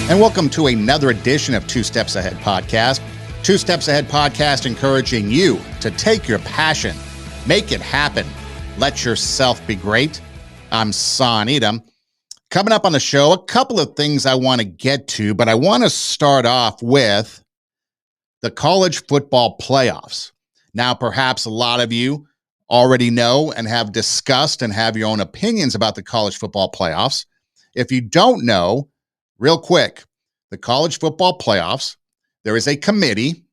And welcome to another edition of Two Steps Ahead Podcast. Two Steps Ahead Podcast encouraging you to take your passion, make it happen, let yourself be great. I'm Son Edom. Coming up on the show, a couple of things I want to get to, but I want to start off with the college football playoffs. Now, perhaps a lot of you already know and have discussed and have your own opinions about the college football playoffs. If you don't know, real quick, the college football playoffs, there is a committee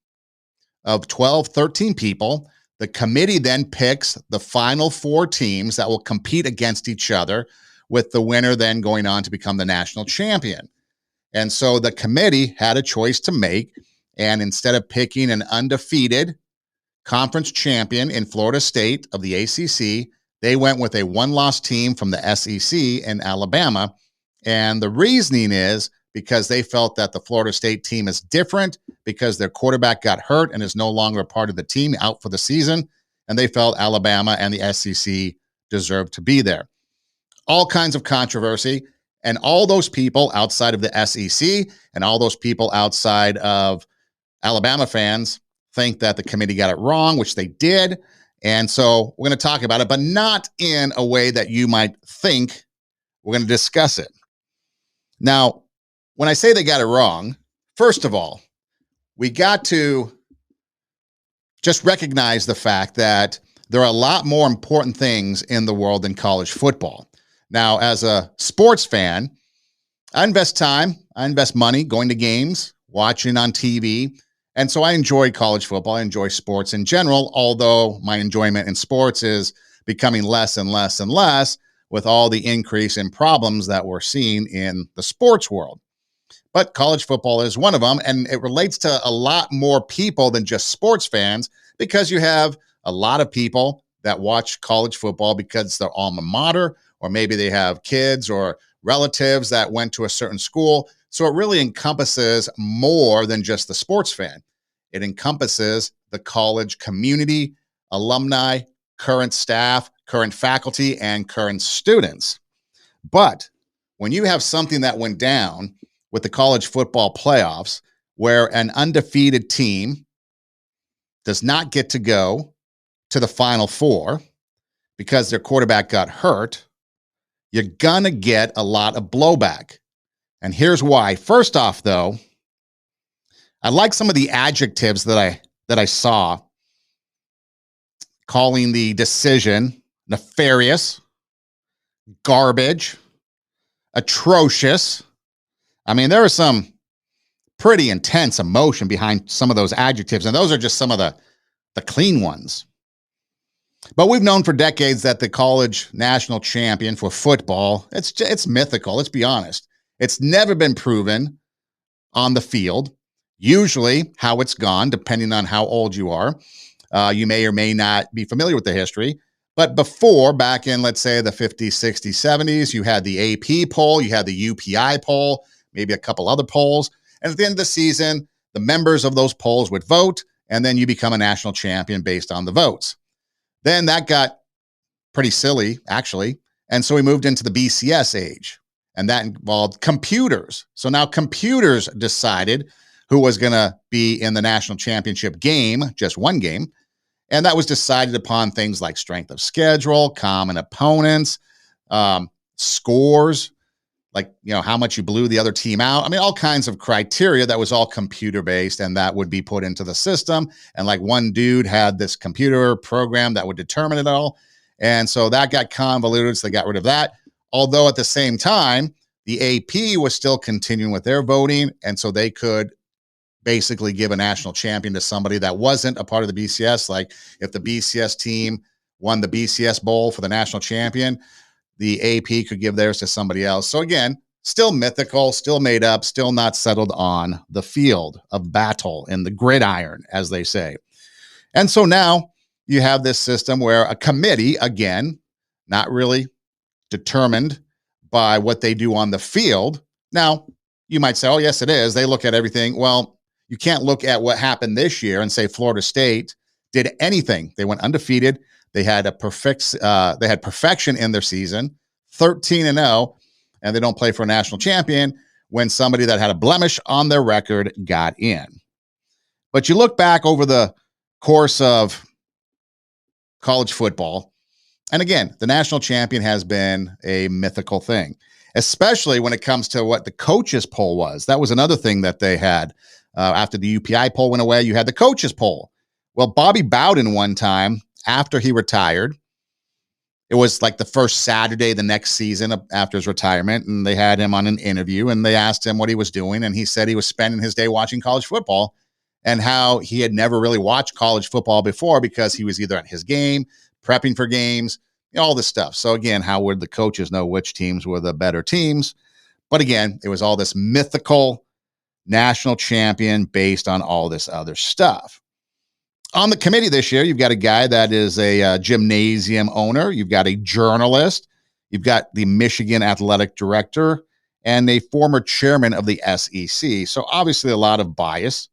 of 12, 13 people. The committee then picks the final four teams that will compete against each other, with the winner then going on to become the national champion. And so the committee had a choice to make, and instead of picking an undefeated conference champion in Florida State of the ACC, they went with a one-loss team from the SEC in Alabama. And the reasoning is because they felt that the Florida State team is different because their quarterback got hurt and is no longer a part of the team, out for the season. And they felt Alabama and the SEC deserved to be there. All kinds of controversy. And all those people outside of the SEC and all those people outside of Alabama fans think that the committee got it wrong, which they did. And so we're going to talk about it, but not in a way that you might think. We're going to discuss it. Now, when I say they got it wrong, first of all, we got to just recognize the fact that there are a lot more important things in the world than college football. Now, as a sports fan, I invest time, I invest money going to games, watching on TV. And so I enjoy college football. I enjoy sports in general, although my enjoyment in sports is becoming less and less and less with all the increase in problems that we're seeing in the sports world. But college football is one of them, and it relates to a lot more people than just sports fans, because you have a lot of people that watch college football because it's their alma mater, or maybe they have kids or relatives that went to a certain school. So it really encompasses more than just the sports fan. It encompasses the college community, alumni, current staff, current faculty, and current students. But when you have something that went down with the college football playoffs, where an undefeated team does not get to go to the Final Four because their quarterback got hurt, you're gonna get a lot of blowback. And here's why. First off, though, I like some of the adjectives that I saw calling the decision nefarious, garbage, atrocious. I mean, there was some pretty intense emotion behind some of those adjectives, and those are just some of the clean ones. But we've known for decades that the college national champion for football, it's mythical, let's be honest. It's never been proven on the field. Usually how it's gone, depending on how old you are. You may or may not be familiar with the history. But before, back in, let's say, the 50s, 60s, 70s, you had the AP poll, you had the UPI poll, maybe a couple other polls. And at the end of the season, the members of those polls would vote, and then you become a national champion based on the votes. Then that got pretty silly, actually. And so we moved into the BCS age, and that involved computers. So now computers decided who was going to be in the national championship game, just one game. And that was decided upon things like strength of schedule, common opponents, scores, like, how much you blew the other team out. I mean, all kinds of criteria that was all computer-based, and that would be put into the system. And like one dude had this computer program that would determine it all. And so that got convoluted, so they got rid of that. Although at the same time, the AP was still continuing with their voting, and so they could basically give a national champion to somebody that wasn't a part of the BCS. Like if the BCS team won the BCS Bowl for the national champion, the AP could give theirs to somebody else. So again, still mythical, still made up, still not settled on the field of battle, in the gridiron, as they say. And so now you have this system where a committee, again, not really determined by what they do on the field. Now, you might say, oh, yes, it is. They look at everything. Well, you can't look at what happened this year and say Florida State did anything. They went undefeated. They had perfection in their season, 13-0, and they don't play for a national champion. when somebody that had a blemish on their record got in. But you look back over the course of college football, and again, the national champion has been a mythical thing, especially when it comes to what the coaches poll was. That was another thing that they had. After the UPI poll went away, you had the coaches poll. Well, Bobby Bowden one time, after he retired, it was like the first Saturday the next season after his retirement, and they had him on an interview, and they asked him what he was doing, and he said he was spending his day watching college football, and how he had never really watched college football before because he was either at his game, prepping for games, all this stuff. So again, how would the coaches know which teams were the better teams? But again, it was all this mythical national champion based on all this other stuff. On the committee this year, you've got a guy that is a gymnasium owner. You've got a journalist. You've got the Michigan athletic director and a former chairman of the SEC. So obviously a lot of bias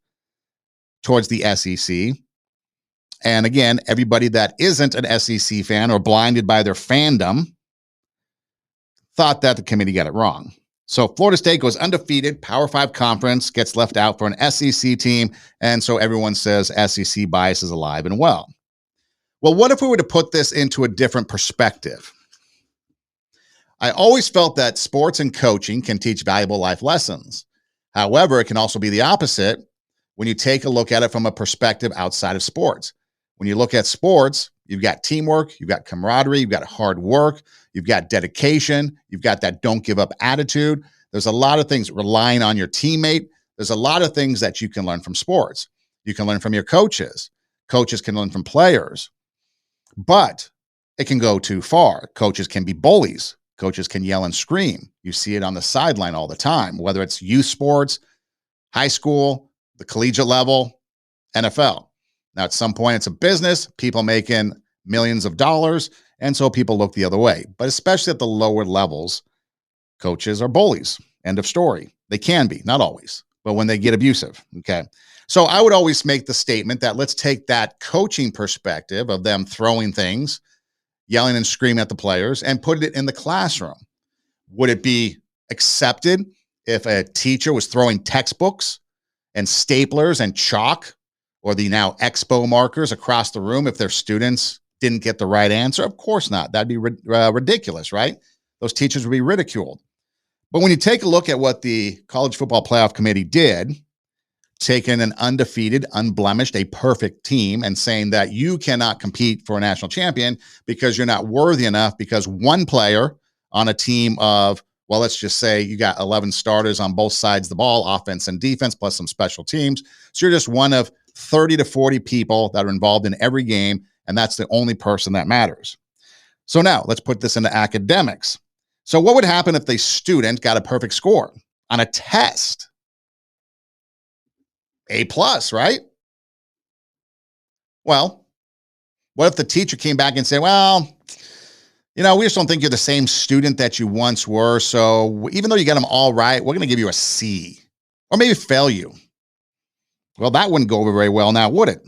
towards the SEC. And again, everybody that isn't an SEC fan or blinded by their fandom thought that the committee got it wrong. So Florida State goes undefeated, Power 5 conference, gets left out for an SEC team, and so everyone says SEC bias is alive and well. Well, what if we were to put this into a different perspective? I always felt that sports and coaching can teach valuable life lessons. However, it can also be the opposite when you take a look at it from a perspective outside of sports. When you look at sports, you've got teamwork, you've got camaraderie, you've got hard work, you've got dedication, you've got that don't give up attitude. There's a lot of things relying on your teammate. There's a lot of things that you can learn from sports. You can learn from your coaches. Coaches can learn from players. But it can go too far. Coaches can be bullies. Coaches can yell and scream. You see it on the sideline all the time, whether it's youth sports, high school, the collegiate level, NFL. Now, at some point, it's a business, people making millions of dollars, and so people look the other way. But especially at the lower levels, coaches are bullies. End of story. They can be, not always, but when they get abusive, okay? So I would always make the statement that let's take that coaching perspective of them throwing things, yelling and screaming at the players, and put it in the classroom. Would it be accepted if a teacher was throwing textbooks and staplers and chalk or the now expo markers across the room if their students didn't get the right answer? Of course not. That'd be ridiculous, right? Those teachers would be ridiculed. But when you take a look at what the College Football Playoff Committee did, taking an undefeated, unblemished, a perfect team and saying that you cannot compete for a national champion because you're not worthy enough because one player on a team of, well, let's just say you got 11 starters on both sides of the ball, offense and defense, plus some special teams. So you're just one of 30 to 40 people that are involved in every game, and that's the only person that matters. So now let's put this into academics. So what would happen if the student got a perfect score on a test? A+, right? Well, what if the teacher came back and said, well, we just don't think you're the same student that you once were, so even though you got them all right, we're going to give you a C, or maybe fail you. Well, that wouldn't go over very well now, would it?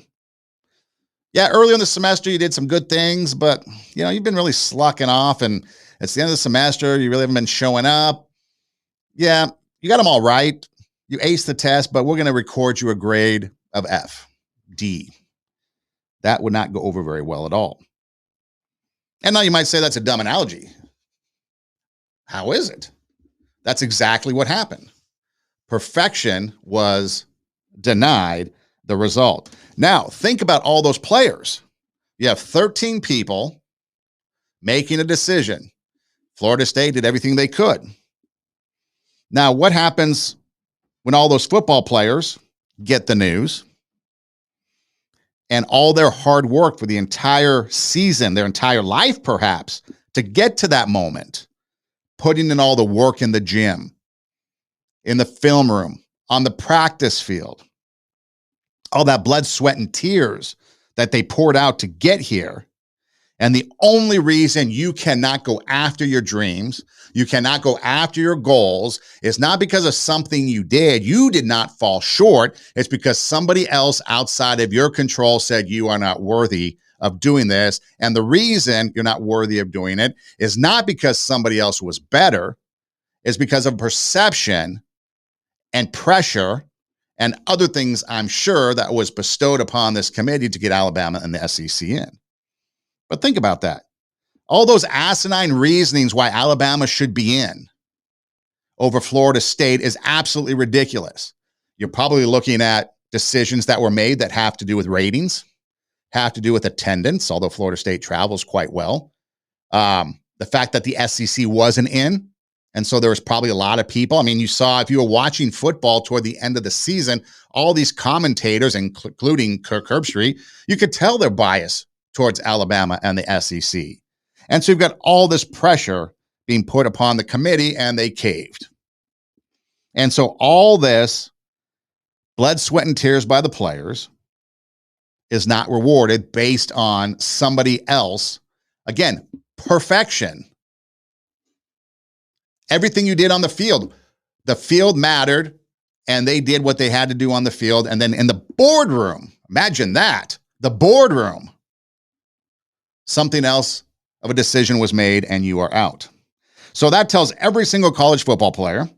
Yeah, early in the semester, you did some good things, but, you've been really slacking off, and it's the end of the semester, you really haven't been showing up. Yeah, you got them all right. You aced the test, but we're going to record you a grade of F, D. That would not go over very well at all. And now you might say that's a dumb analogy. How is it? That's exactly what happened. Perfection was denied the result. Now, think about all those players. You have 13 people making a decision. Florida State did everything they could. Now, what happens when all those football players get the news and all their hard work for the entire season, their entire life perhaps, to get to that moment, putting in all the work in the gym, in the film room, on the practice field, all that blood, sweat, and tears that they poured out to get here. And the only reason you cannot go after your dreams, you cannot go after your goals, is not because of something you did. You did not fall short. It's because somebody else outside of your control said you are not worthy of doing this. And the reason you're not worthy of doing it is not because somebody else was better. It's because of perception and pressure and other things, I'm sure, that was bestowed upon this committee to get Alabama and the SEC in. But think about that. All those asinine reasonings why Alabama should be in over Florida State is absolutely ridiculous. You're probably looking at decisions that were made that have to do with ratings, have to do with attendance, although Florida State travels quite well. The fact that the SEC wasn't in, and so there was probably a lot of people. I mean, you saw, if you were watching football toward the end of the season, all these commentators, including Kirk Herbstreit, you could tell their bias towards Alabama and the SEC. And so you've got all this pressure being put upon the committee, and they caved. And so all this blood, sweat, and tears by the players is not rewarded based on somebody else. Again, perfection. Everything you did on the field mattered, and they did what they had to do on the field. And then in the boardroom, imagine that, the boardroom, something else of a decision was made and you are out. So that tells every single college football player,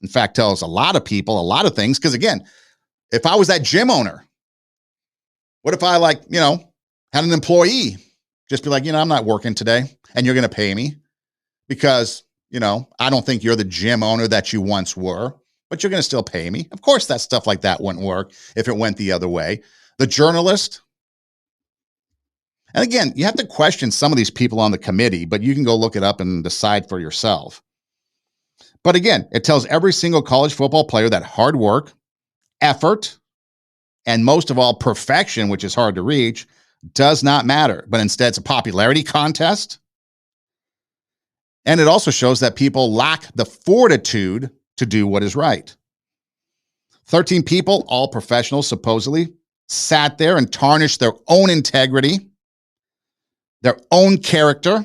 in fact, tells a lot of people a lot of things. Because again, if I was that gym owner, what if I had an employee just be like, I'm not working today and you're going to pay me because, I don't think you're the gym owner that you once were, but you're going to still pay me. Of course, that stuff like that wouldn't work if it went the other way. The journalist. And again, you have to question some of these people on the committee, but you can go look it up and decide for yourself. But again, it tells every single college football player that hard work, effort, and most of all, perfection, which is hard to reach, does not matter. But instead, it's a popularity contest. And it also shows that people lack the fortitude to do what is right. 13 people, all professionals supposedly, sat there and tarnished their own integrity, their own character,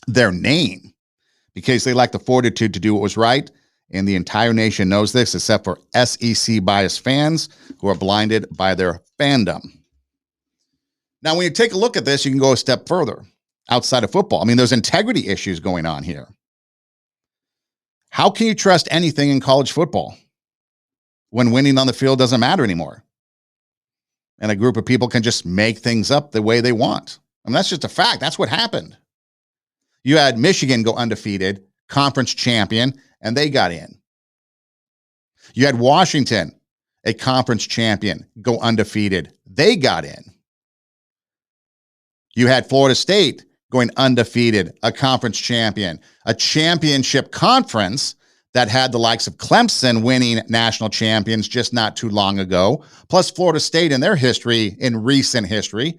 their name, because they lack the fortitude to do what was right. And the entire nation knows this, except for SEC biased fans who are blinded by their fandom. Now, when you take a look at this, you can go a step further outside of football. I mean, there's integrity issues going on here. How can you trust anything in college football when winning on the field doesn't matter anymore? And a group of people can just make things up the way they want. I mean, that's just a fact. That's what happened. You had Michigan go undefeated, conference champion, and they got in. You had Washington, a conference champion, go undefeated. They got in. You had Florida State going undefeated, a conference champion, a championship conference that had the likes of Clemson winning national champions just not too long ago. Plus Florida State in their history, in recent history,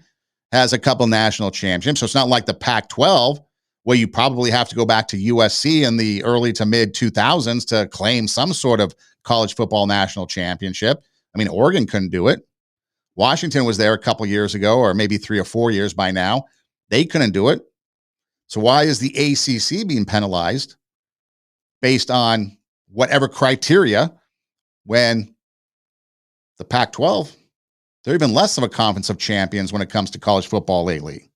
has a couple national championships. So it's not like the Pac-12 where you probably have to go back to USC in the early to mid 2000s to claim some sort of college football national championship. I mean, Oregon couldn't do it. Washington was there a couple years ago, or maybe 3 or 4 years by now. They couldn't do it. So why is the ACC being penalized based on whatever criteria when the Pac-12, they're even less of a conference of champions when it comes to college football lately?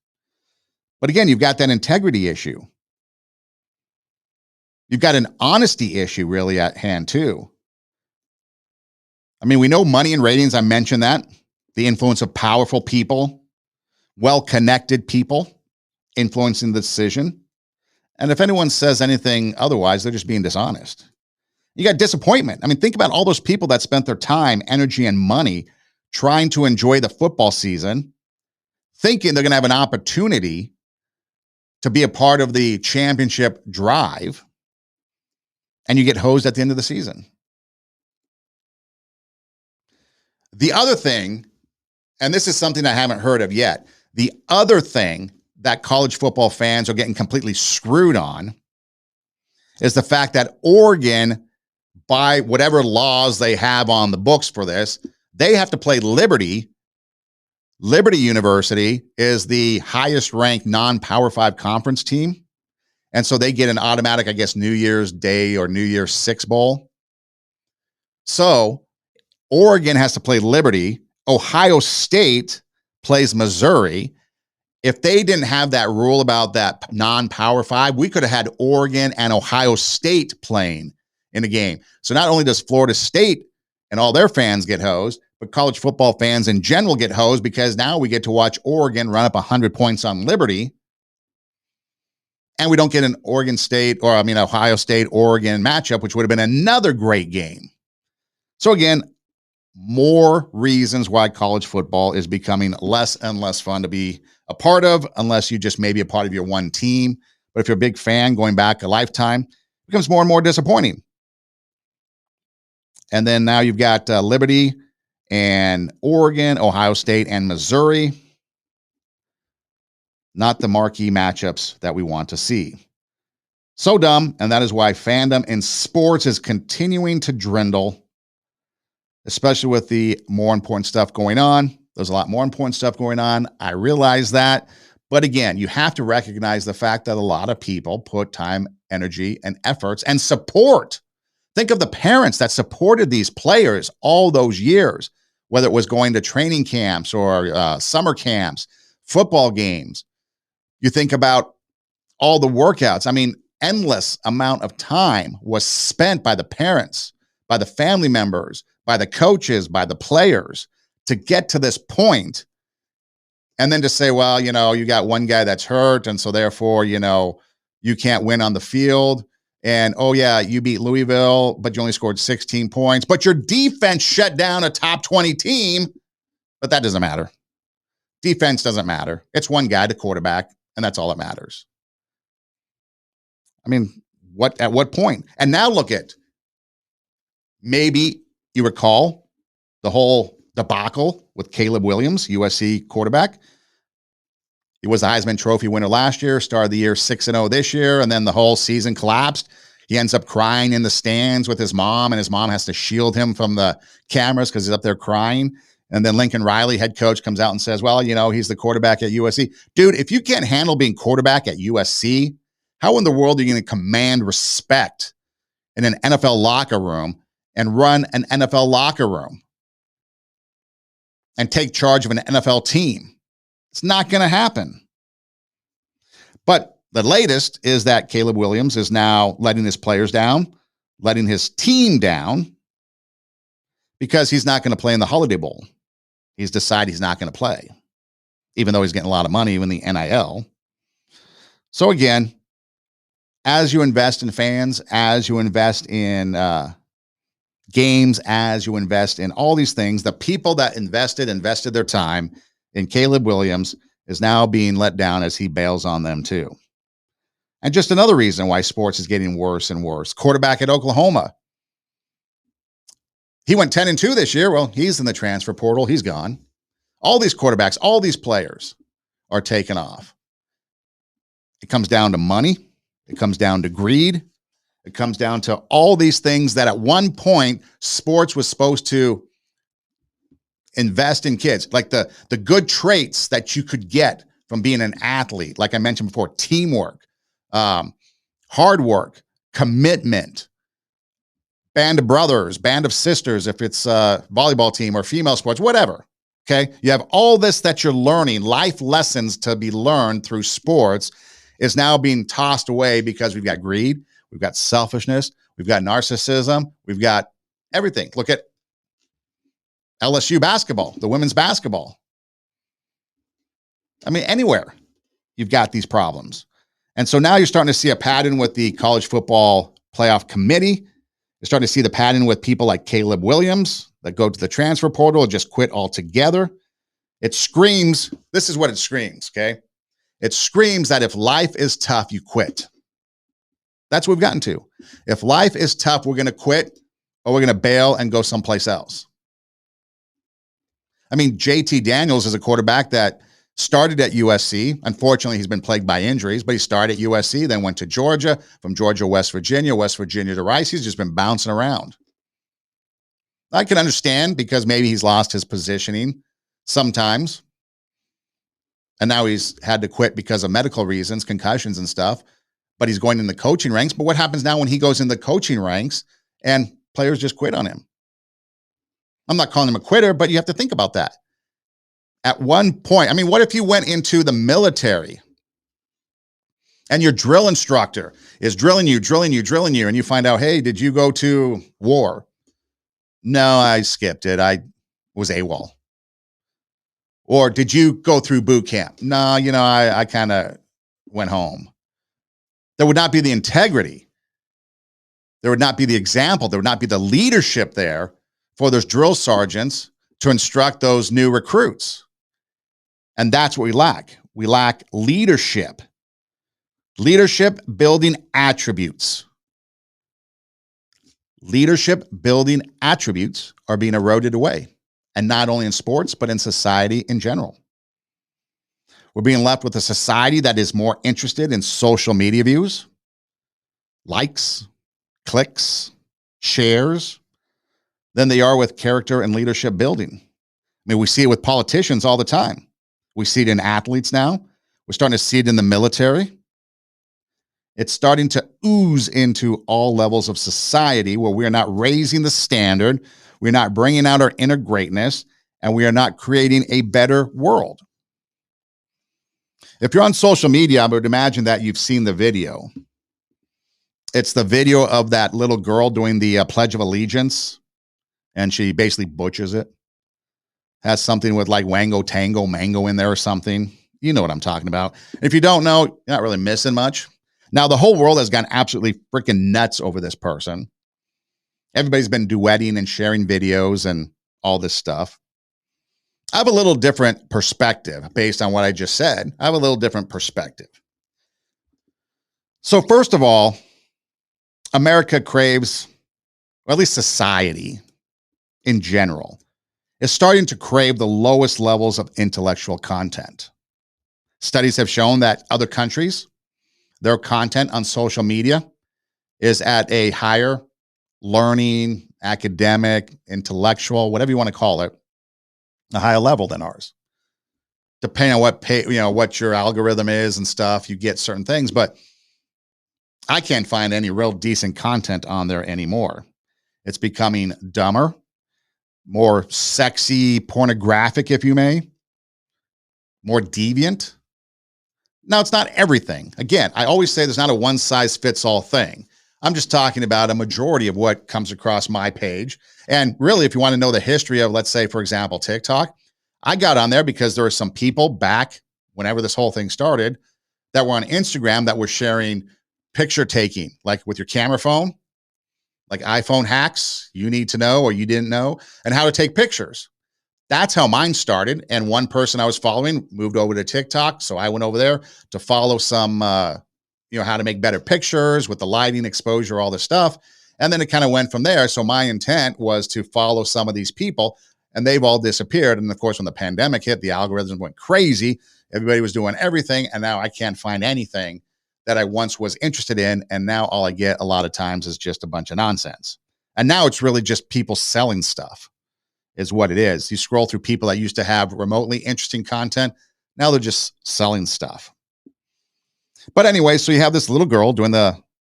But again, you've got that integrity issue. You've got an honesty issue really at hand too. I mean, we know money and ratings, I mentioned that. The influence of powerful people, well-connected people influencing the decision. And if anyone says anything otherwise, they're just being dishonest. You got disappointment. I mean, think about all those people that spent their time, energy, and money trying to enjoy the football season, thinking they're going to have an opportunity to be a part of the championship drive, and you get hosed at the end of the season. The other thing, and this is something I haven't heard of yet, the other thing that college football fans are getting completely screwed on is the fact that Oregon, by whatever laws they have on the books for this, they have to play Liberty. Liberty University is the highest ranked non-Power 5 conference team. And so they get an automatic, I guess, New Year's Day or New Year's Six Bowl. So Oregon has to play Liberty. Ohio State plays Missouri. If they didn't have that rule about that non-Power 5, we could have had Oregon and Ohio State playing in the game. So not only does Florida State and all their fans get hosed, but college football fans in general get hosed because now we get to watch Oregon run up 100 points on Liberty. And we don't get an Ohio State, Oregon matchup, which would have been another great game. So again, more reasons why college football is becoming less and less fun to be a part of, unless you just maybe a part of your one team. But if you're a big fan going back a lifetime, it becomes more and more disappointing. And then now you've got Liberty and Oregon, Ohio State, and Missouri. Not the marquee matchups that we want to see. So dumb, and that is why fandom in sports is continuing to dwindle, especially with the more important stuff going on. There's a lot more important stuff going on. I realize that. But again, you have to recognize the fact that a lot of people put time, energy, and efforts and support. Think of the parents that supported these players all those years, whether it was going to training camps or summer camps, football games. You think about all the workouts. I mean, endless amount of time was spent by the parents, by the family members, by the coaches, by the players to get to this point. And then to say, well, you got one guy that's hurt, and so therefore, you can't win on the field. And, oh, yeah, you beat Louisville, but you only scored 16 points. But your defense shut down a top 20 team. But that doesn't matter. Defense doesn't matter. It's one guy, the quarterback, and that's all that matters. I mean, at what point? And now look at, maybe you recall the whole debacle with Caleb Williams, USC quarterback. He was the Heisman Trophy winner last year, star of the year, 6-0 this year, and then the whole season collapsed. He ends up crying in the stands with his mom, and his mom has to shield him from the cameras because he's up there crying. And then Lincoln Riley, head coach, comes out and says, well, he's the quarterback at USC. Dude, if you can't handle being quarterback at USC, how in the world are you going to command respect in an NFL locker room and run an NFL locker room and take charge of an NFL team? It's not going to happen. But the latest is that Caleb Williams is now letting his players down, letting his team down, because he's not going to play in the Holiday Bowl. He's decided he's not going to play, even though he's getting a lot of money in the NIL. So again, as you invest in fans, as you invest in games, as you invest in all these things, the people that invested their time in Caleb Williams is now being let down as he bails on them too. And just another reason why sports is getting worse and worse. Quarterback at Oklahoma. He went 10-2 this year. Well, he's in the transfer portal. He's gone. All these quarterbacks, all these players are taken off. It comes down to money. It comes down to greed. It comes down to all these things that at one point sports was supposed to invest in kids, like the good traits that you could get from being an athlete. Like I mentioned before, teamwork, hard work, commitment, band of brothers, band of sisters, if it's a volleyball team or female sports, whatever. Okay. You have all this that you're learning, life lessons to be learned through sports is now being tossed away because we've got greed. We've got selfishness. We've got narcissism. We've got everything. Look at LSU basketball, the women's basketball. I mean, anywhere you've got these problems. And so now you're starting to see a pattern with the college football playoff committee. You're starting to see the pattern with people like Caleb Williams that go to the transfer portal and just quit altogether. It screams, this is what it screams, okay? It screams that if life is tough, you quit. That's what we've gotten to. If life is tough, we're going to quit or we're going to bail and go someplace else. I mean, JT Daniels is a quarterback that started at USC. Unfortunately, he's been plagued by injuries, but he started at USC, then went to Georgia, from Georgia, West Virginia to Rice. He's just been bouncing around. I can understand because maybe he's lost his positioning sometimes. And now he's had to quit because of medical reasons, concussions and stuff. But he's going in the coaching ranks. But what happens now when he goes in the coaching ranks and players just quit on him? I'm not calling him a quitter, but you have to think about that. At one point, I mean, what if you went into the military And your drill instructor is drilling you, and you find out, hey, did you go to war? No, I skipped it. I was AWOL. Or did you go through boot camp? No, I kind of went home. There would not be the integrity. There would not be the example. There would not be the leadership there for those drill sergeants to instruct those new recruits. And that's what we lack. We lack leadership. Leadership building attributes. Leadership building attributes are being eroded away. And not only in sports, but in society in general. We're being left with a society that is more interested in social media views, likes, clicks, shares, than they are with character and leadership building. I mean, we see it with politicians all the time. We see it in athletes now. We're starting to see it in the military. It's starting to ooze into all levels of society where we are not raising the standard, we're not bringing out our inner greatness, and we are not creating a better world. If you're on social media, I would imagine that you've seen the video. It's the video of that little girl doing the Pledge of Allegiance, and she basically butchers it. Has something with like Wango Tango Mango in there or something. You know what I'm talking about. If you don't know, you're not really missing much. Now, the whole world has gone absolutely freaking nuts over this person. Everybody's been duetting and sharing videos and all this stuff. I have a little different perspective based on what I just said. I have a little different perspective. So first of all, America craves, or at least society in general, is starting to crave the lowest levels of intellectual content. Studies have shown that other countries, their content on social media is at a higher learning, academic, intellectual, whatever you want to call it, a higher level than ours. Depending on what your algorithm is and stuff, you get certain things, but I can't find any real decent content on there anymore. It's becoming dumber, more sexy, pornographic, if you may, more deviant. Now, it's not everything. Again, I always say there's not a one-size-fits-all thing. I'm just talking about a majority of what comes across my page. And really, if you want to know the history of, let's say, for example, TikTok, I got on there because there were some people back whenever this whole thing started that were on Instagram that were sharing picture taking, like with your camera phone, like iPhone hacks you need to know or you didn't know, and how to take pictures. That's how mine started. And one person I was following moved over to TikTok. So I went over there to follow some, how to make better pictures with the lighting, exposure, all this stuff. And then it kind of went from there. So my intent was to follow some of these people, and they've all disappeared. And of course, when the pandemic hit, the algorithms went crazy. Everybody was doing everything. And now I can't find anything that I once was interested in. And now all I get a lot of times is just a bunch of nonsense. And now it's really just people selling stuff is what it is. You scroll through people that used to have remotely interesting content. Now they're just selling stuff. But anyway, so you have this little girl doing the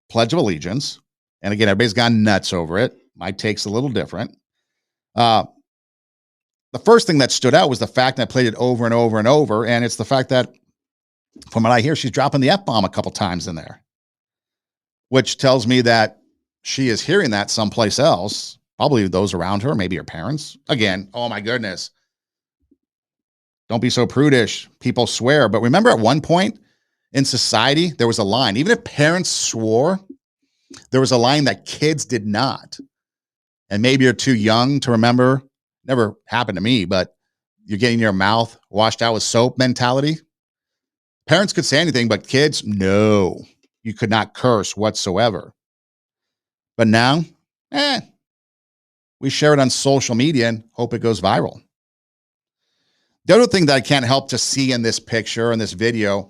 Pledge of Allegiance. And again, everybody's gone nuts over it. My take's a little different. The first thing that stood out was the fact that I played it over and over and over. And it's the fact that, from what I hear, she's dropping the F-bomb a couple times in there, which tells me that she is hearing that someplace else, probably those around her, maybe her parents. Again, oh my goodness. Don't be so prudish. People swear. But remember, at one point in society, there was a line. Even if parents swore, there was a line that kids did not. And maybe you're too young to remember. Never happened to me, but you're getting your mouth washed out with soap mentality. Parents could say anything, but kids, no. You could not curse whatsoever. But now, we share it on social media and hope it goes viral. The other thing that I can't help to see in this picture, in this video,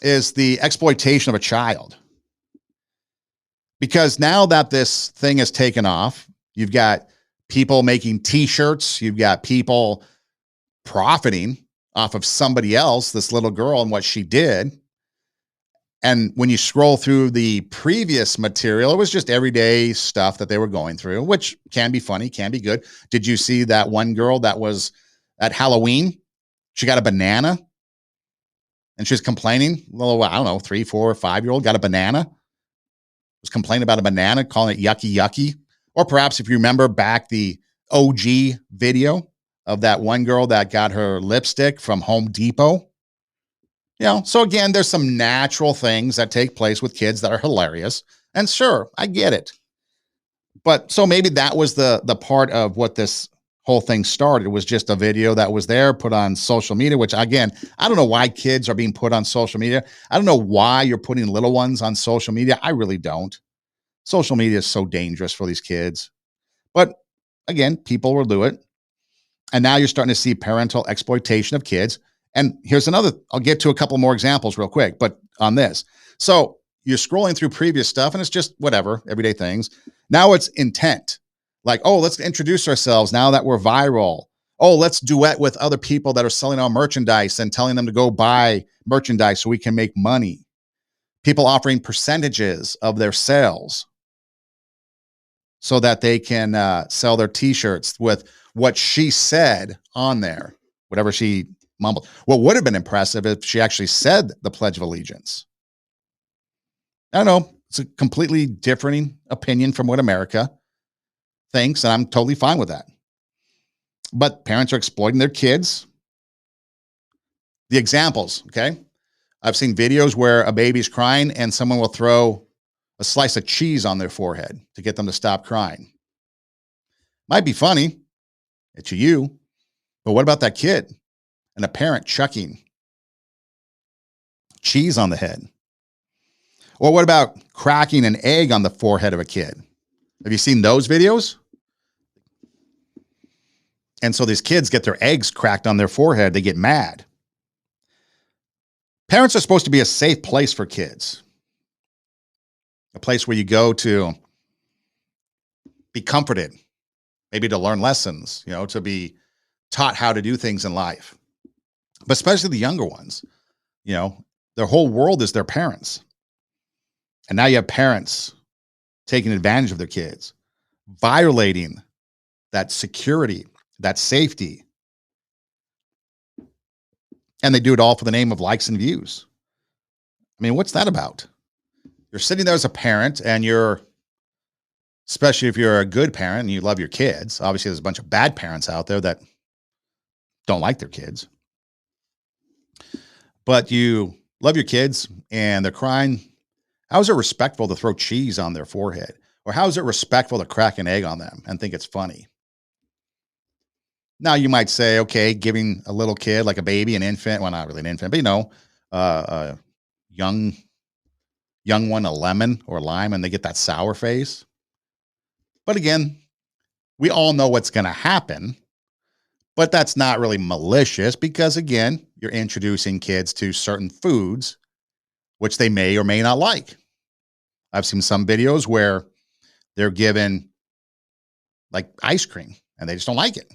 is the exploitation of a child. Because now that this thing has taken off, you've got people making t-shirts, you've got people profiting off of somebody else, this little girl and what she did. And when you scroll through the previous material, it was just everyday stuff that they were going through, which can be funny, can be good. Did you see that one girl that was at Halloween? She got a banana And she was complaining, well, I don't know, 3, 4, 5-year-old got a banana, was complaining about a banana, calling it yucky, yucky. Or perhaps if you remember back the OG video of that one girl that got her lipstick from Home Depot. So again, there's some natural things that take place with kids that are hilarious. And sure, I get it. But so maybe that was the part of what this whole thing started, was just a video that was there, put on social media, which again, I don't know why kids are being put on social media. I don't know why you're putting little ones on social media. I really don't. Social media is so dangerous for these kids. But again, people will do it. And now you're starting to see parental exploitation of kids. And here's another, I'll get to a couple more examples real quick, but on this. So you're scrolling through previous stuff and it's just whatever, everyday things. Now it's intent. Like, oh, let's introduce ourselves now that we're viral. Oh, let's duet with other people that are selling our merchandise and telling them to go buy merchandise so we can make money. People offering percentages of their sales so that they can sell their t-shirts with what she said on there, whatever she mumbled. What would have been impressive if she actually said the Pledge of Allegiance. I don't know. It's a completely different opinion from what America thinks, and I'm totally fine with that. But parents are exploiting their kids. The examples, okay? I've seen videos where a baby's crying and someone will throw a slice of cheese on their forehead to get them to stop crying. Might be funny to you, but what about that kid and a parent chucking cheese on the head? Or what about cracking an egg on the forehead of a kid? Have you seen those videos? And so these kids get their eggs cracked on their forehead. They get mad. Parents are supposed to be a safe place for kids. A place where you go to be comforted, maybe to learn lessons, to be taught how to do things in life. But especially the younger ones, their whole world is their parents. And now you have parents taking advantage of their kids, violating that security, that safety. And they do it all for the name of likes and views. I mean, what's that about? You're sitting there as a parent and especially if you're a good parent and you love your kids. Obviously, there's a bunch of bad parents out there that don't like their kids. But you love your kids and they're crying. How is it respectful to throw cheese on their forehead? Or how is it respectful to crack an egg on them and think it's funny? Now you might say, okay, giving a little kid like a baby, an infant, well, not really an infant, but a young one, a lemon or lime, and they get that sour face. But again, we all know what's going to happen, but that's not really malicious because again, you're introducing kids to certain foods, which they may or may not like. I've seen some videos where they're given like ice cream and they just don't like it.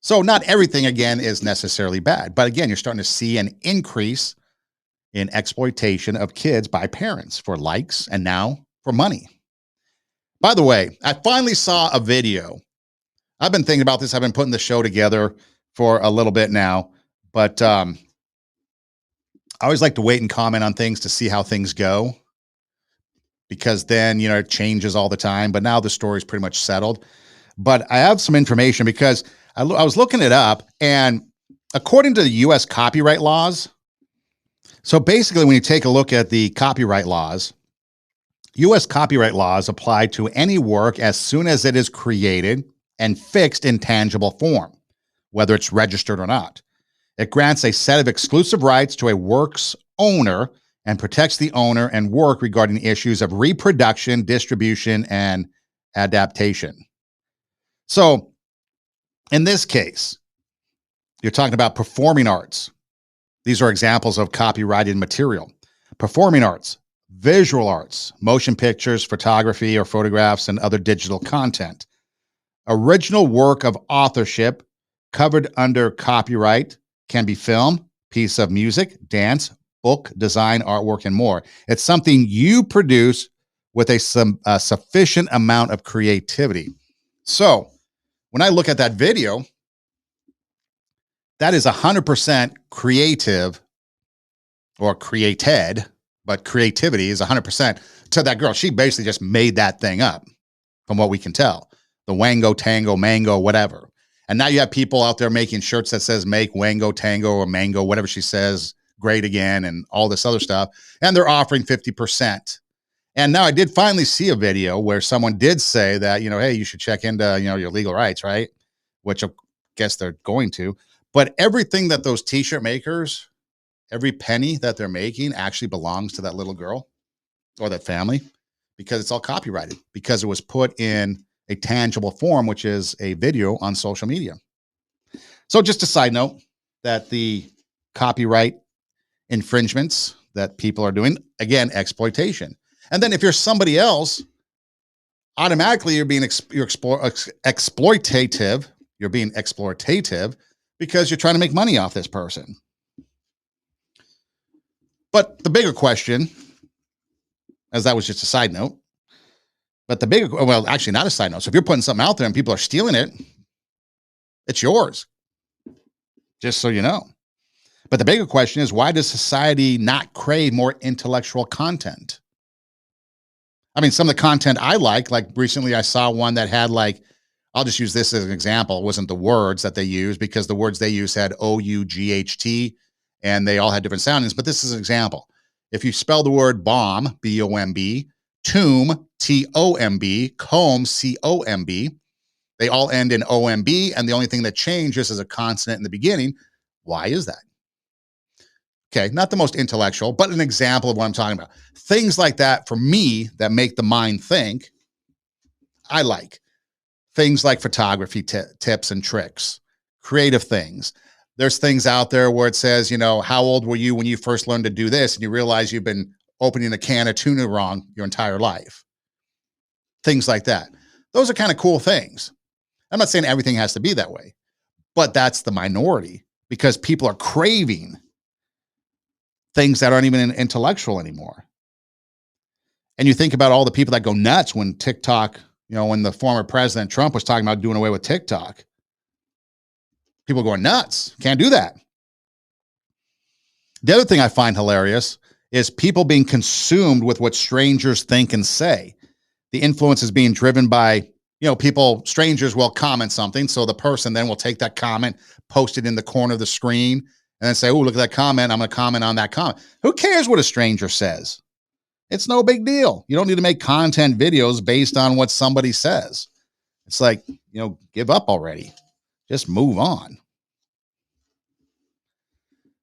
So not everything, again, is necessarily bad. But again, you're starting to see an increase in exploitation of kids by parents for likes and now for money. By the way, I finally saw a video. I've been thinking about this. I've been putting the show together for a little bit now. But I always like to wait and comment on things to see how things go. Because then, it changes all the time. But now the story's pretty much settled. But I have some information because I was looking it up, and according to the U.S. copyright laws, so basically when you take a look at the copyright laws, U.S. copyright laws apply to any work as soon as it is created and fixed in tangible form, whether it's registered or not. It grants a set of exclusive rights to a work's owner and protects the owner and work regarding issues of reproduction, distribution, and adaptation. So, in this case, you're talking about performing arts. These are examples of copyrighted material. Performing arts, visual arts, motion pictures, photography or photographs, and other digital content. Original work of authorship covered under copyright can be film, piece of music, dance, book, design, artwork, and more. It's something you produce with a sufficient amount of creativity. So, when I look at that video, that is 100% creative or created, but creativity is 100% to that girl. She basically just made that thing up from what we can tell. The Wango, Tango, Mango, whatever. And now you have people out there making shirts that says make Wango, Tango, or Mango, whatever she says, great again, and all this other stuff. And they're offering 50%. And now I did finally see a video where someone did say that, hey, you should check into, your legal rights, right? Which I guess they're going to. But everything that those t-shirt makers, every penny that they're making actually belongs to that little girl or that family, because it's all copyrighted, because it was put in a tangible form, which is a video on social media. So just a side note that the copyright infringements that people are doing, again, exploitation. And then if you're somebody else, automatically you're being exploitative. You're being exploitative because you're trying to make money off this person. But the bigger question, as that was just a side note, but the bigger, well, actually not a side note. So if you're putting something out there and people are stealing it, it's yours. Just so you know. But the bigger question is, why does society not crave more intellectual content? I mean, some of the content I like recently I saw one that had I'll just use this as an example. It wasn't the words that they used, because the words they used had O-U-G-H-T and they all had different soundings. But this is an example. If you spell the word bomb, B-O-M-B, tomb, T-O-M-B, comb, C-O-M-B, they all end in O-M-B, and the only thing that changes is a consonant in the beginning. Why is that? Okay, not the most intellectual, but an example of what I'm talking about. Things like that, for me, that make the mind think, I like. Things like photography tips and tricks, creative things. There's things out there where it says, how old were you when you first learned to do this? And you realize you've been opening a can of tuna wrong your entire life. Things like that. Those are kind of cool things. I'm not saying everything has to be that way, but that's the minority, because people are craving things that aren't even intellectual anymore. And you think about all the people that go nuts when TikTok, when the former president Trump was talking about doing away with TikTok. People going nuts. Can't do that. The other thing I find hilarious is people being consumed with what strangers think and say. The influence is being driven by, strangers will comment something. So the person then will take that comment, post it in the corner of the screen, and then say, oh, look at that comment. I'm going to comment on that comment. Who cares what a stranger says? It's no big deal. You don't need to make content videos based on what somebody says. It's like, give up already. Just move on.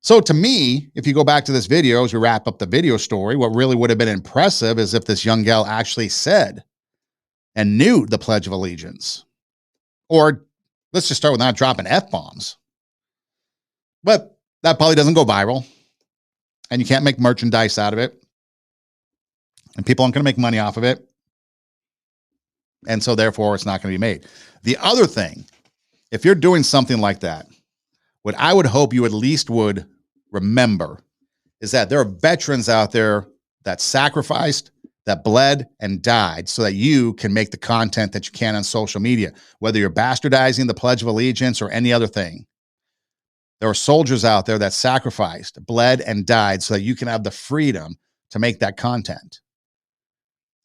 So to me, if you go back to this video, as we wrap up the video story, what really would have been impressive is if this young gal actually said and knew the Pledge of Allegiance. Or let's just start with not dropping F-bombs. But that probably doesn't go viral. And you can't make merchandise out of it. And people aren't going to make money off of it. And so therefore, it's not going to be made. The other thing, if you're doing something like that, what I would hope you at least would remember is that there are veterans out there that sacrificed, that bled and died so that you can make the content that you can on social media, whether you're bastardizing the Pledge of Allegiance or any other thing. There are soldiers out there that sacrificed, bled, and died so that you can have the freedom to make that content.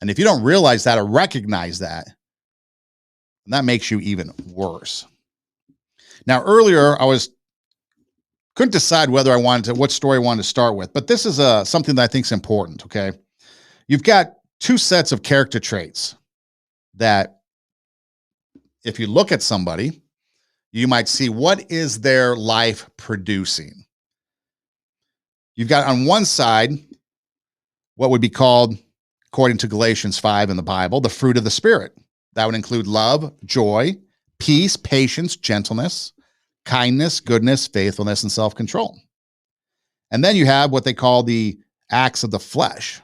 And if you don't realize that or recognize that, that makes you even worse. Now, earlier, I couldn't decide whether what story I wanted to start with, but this is something that I think is important, okay? You've got two sets of character traits that if you look at somebody, you might see what is their life producing. You've got on one side what would be called, according to Galatians 5 in the Bible, the fruit of the Spirit. That would include love, joy, peace, patience, gentleness, kindness, goodness, faithfulness, and self-control. And then you have what they call the acts of the flesh: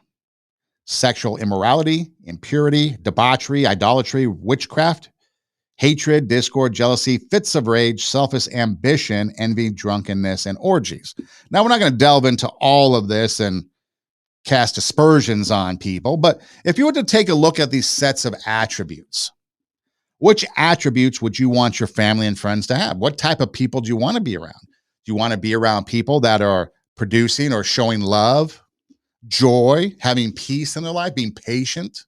sexual immorality, impurity, debauchery, idolatry, witchcraft, hatred, discord, jealousy, fits of rage, selfish ambition, envy, drunkenness, and orgies. Now, we're not going to delve into all of this and cast aspersions on people, but if you were to take a look at these sets of attributes, which attributes would you want your family and friends to have? What type of people do you want to be around? Do you want to be around people that are producing or showing love, joy, having peace in their life, being patient?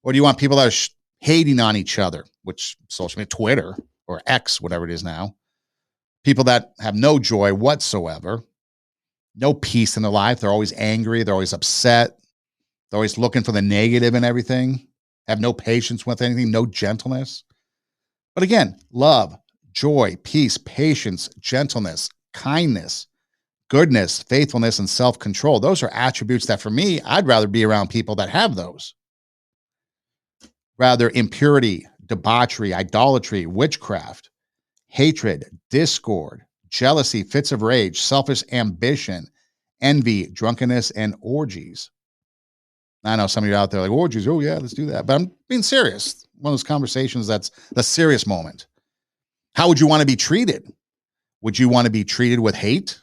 Or do you want people that are hating on each other, which social media, Twitter or X, whatever it is now, people that have no joy whatsoever, no peace in their life. They're always angry. They're always upset. They're always looking for the negative in everything, have no patience with anything, no gentleness. But again, love, joy, peace, patience, gentleness, kindness, goodness, faithfulness, and self-control. Those are attributes that for me, I'd rather be around people that have those. Rather impurity, debauchery, idolatry, witchcraft, hatred, discord, jealousy, fits of rage, selfish ambition, envy, drunkenness, and orgies. I know some of you out there like, orgies, oh yeah, let's do that. But I'm being serious. One of those conversations that's the serious moment. How would you want to be treated? Would you want to be treated with hate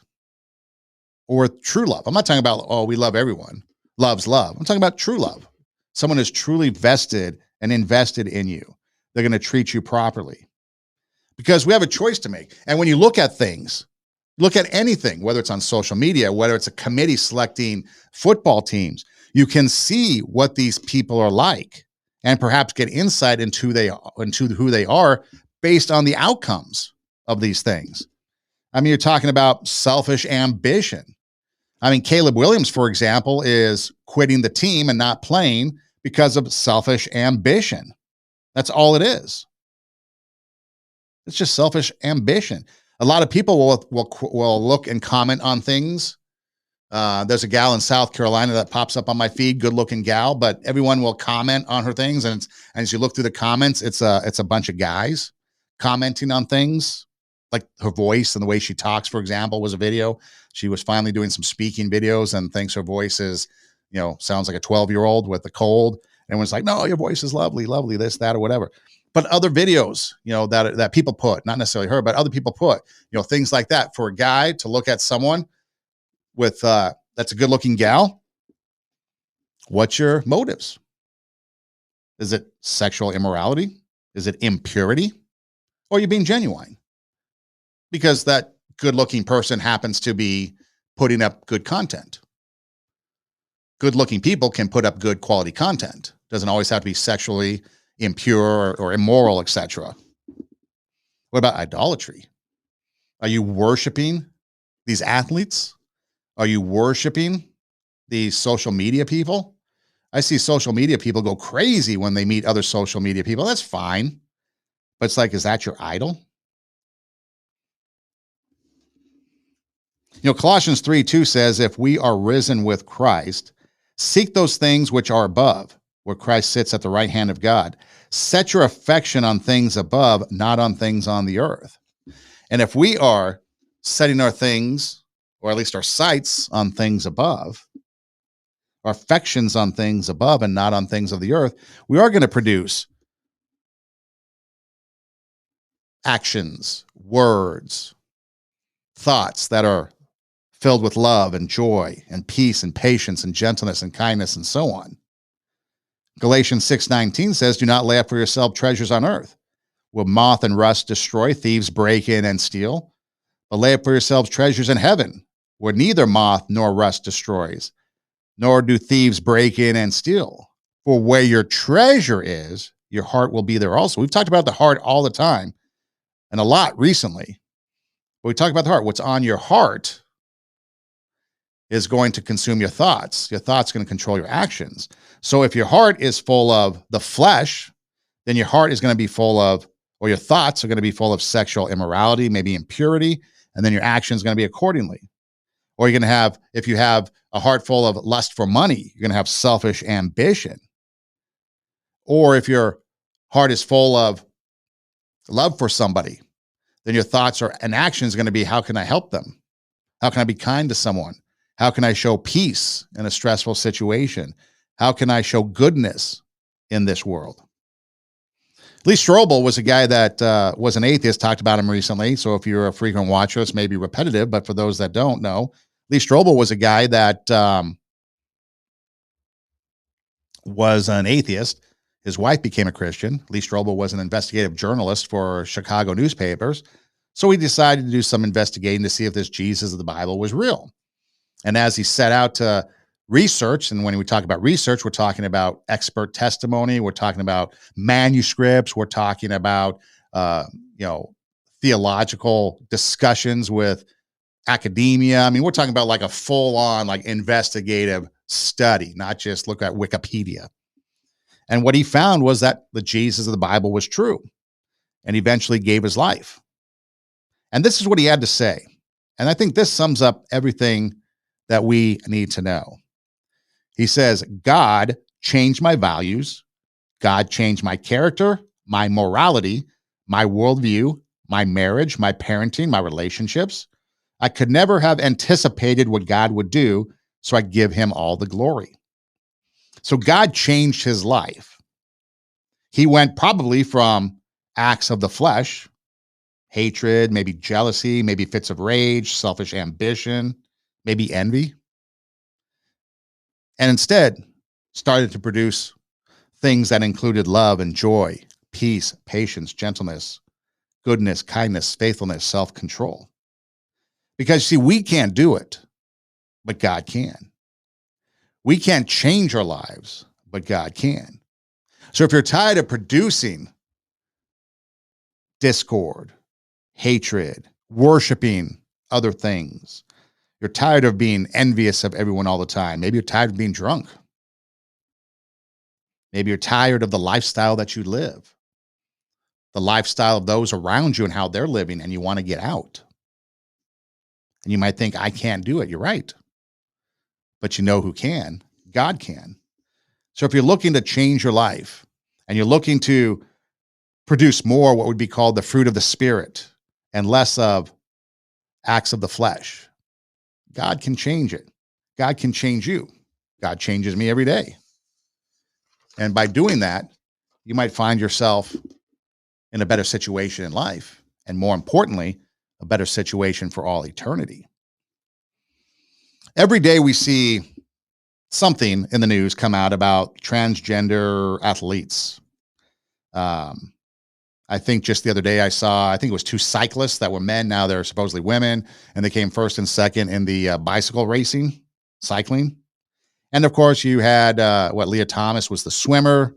or with true love? I'm not talking about, oh, we love everyone. Love's love. I'm talking about true love. Someone is truly vested and invested in you. They're going to treat you properly. Because we have a choice to make. And when you look at things, look at anything, whether it's on social media, whether it's a committee selecting football teams, you can see what these people are like and perhaps get insight into who they are based on the outcomes of these things. I mean, you're talking about selfish ambition. I mean, Caleb Williams, for example, is quitting the team and not playing because of selfish ambition. That's all it is. It's just selfish ambition. A lot of people will look and comment on things. There's a gal in South Carolina that pops up on my feed, good-looking gal, but everyone will comment on her things, and as you look through the comments, it's a bunch of guys commenting on things, like her voice and the way she talks. For example, was a video. She was finally doing some speaking videos and thinks her voice is, sounds like a 12-year-old with a cold. Everyone's like, no, your voice is lovely, this, that, or whatever. But other videos, that people put, not necessarily her, but other people put, things like that. For a guy to look at someone with that's a good-looking gal, what's your motives? Is it sexual immorality? Is it impurity? Or are you being genuine? Because that good-looking person happens to be putting up good content. Good-looking people can put up good quality content. Doesn't always have to be sexually impure or immoral, etc. What about idolatry? Are you worshiping these athletes? Are you worshiping these social media people? I see social media people go crazy when they meet other social media people. That's fine. But it's like, is that your idol? Colossians 3:2 says, if we are risen with Christ, seek those things which are above, where Christ sits at the right hand of God. Set your affection on things above, not on things on the earth. And if we are setting our things, or at least our sights, on things above, our affections on things above and not on things of the earth, we are going to produce actions, words, thoughts that are filled with love and joy and peace and patience and gentleness and kindness and so on. Galatians 6:19 says, do not lay up for yourself treasures on earth, where moth and rust destroy, thieves break in and steal, but lay up for yourselves treasures in heaven, where neither moth nor rust destroys, nor do thieves break in and steal. For where your treasure is, your heart will be there also. We've talked about the heart all the time and a lot recently. But we talk about the heart. What's on your heart is going to consume your thoughts. Your thoughts are going to control your actions. So if your heart is full of the flesh, then your heart is going to be full of, or your thoughts are going to be full of sexual immorality, maybe impurity, and then your action is going to be accordingly. Or you're going to have, if you have a heart full of lust for money, you're going to have selfish ambition. Or if your heart is full of love for somebody, then your thoughts and actions are going to be, how can I help them? How can I be kind to someone? How can I show peace in a stressful situation? How can I show goodness in this world? Lee Strobel was a guy that was an atheist, talked about him recently. So if you're a frequent watcher, this may be repetitive, but for those that don't know, Lee Strobel was a guy that was an atheist. His wife became a Christian. Lee Strobel was an investigative journalist for Chicago newspapers. So he decided to do some investigating to see if this Jesus of the Bible was real. And as he set out to research, and when we talk about research, we're talking about expert testimony, we're talking about manuscripts, we're talking about theological discussions with academia. I mean, we're talking about like a full-on like investigative study, not just look at Wikipedia. And what he found was that the Jesus of the Bible was true, and eventually gave his life. And this is what he had to say. And I think this sums up everything that we need to know. He says, God changed my values. God changed my character, my morality, my worldview, my marriage, my parenting, my relationships. I could never have anticipated what God would do, so I give him all the glory. So God changed his life. He went probably from acts of the flesh, hatred, maybe jealousy, maybe fits of rage, selfish ambition, maybe envy, and instead started to produce things that included love and joy, peace, patience, gentleness, goodness, kindness, faithfulness, self-control. Because, see, we can't do it, but God can. We can't change our lives, but God can. So if you're tired of producing discord, hatred, worshiping other things, you're tired of being envious of everyone all the time. Maybe you're tired of being drunk. Maybe you're tired of the lifestyle that you live, the lifestyle of those around you and how they're living, and you want to get out. And you might think, I can't do it. You're right. But you know who can? God can. So if you're looking to change your life and you're looking to produce more what would be called the fruit of the Spirit and less of acts of the flesh, God can change it. God can change you. God changes me every day. And by doing that, you might find yourself in a better situation in life. And more importantly, a better situation for all eternity. Every day we see something in the news come out about transgender athletes. I think just the other day I think it was 2 cyclists that were men. Now they're supposedly women, and they came first and second in the bicycle racing, cycling. And of course you had Leah Thomas was the swimmer.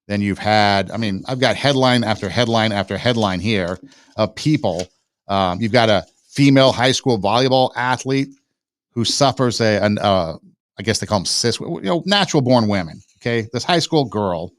Then you've had, I've got headline after headline after headline here of people. You've got a female high school volleyball athlete who suffers I guess they call them natural born women. Okay. This high school girl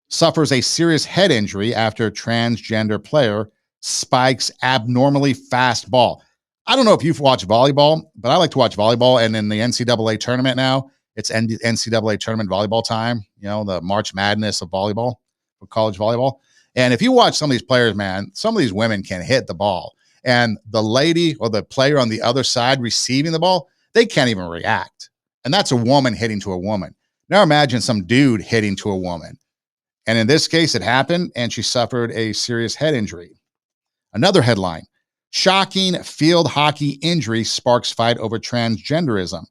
suffers a serious head injury after a transgender player spikes abnormally fast ball. I don't know if you've watched volleyball, but I like to watch volleyball. And in the NCAA tournament now, it's NCAA tournament volleyball time, the March Madness of volleyball, for college volleyball. And if you watch some of these players, man, some of these women can hit the ball. And the lady or the player on the other side receiving the ball, they can't even react. And that's a woman hitting to a woman. Now imagine some dude hitting to a woman. And in this case, it happened, and she suffered a serious head injury. Another headline, shocking field hockey injury sparks fight over transgenderism.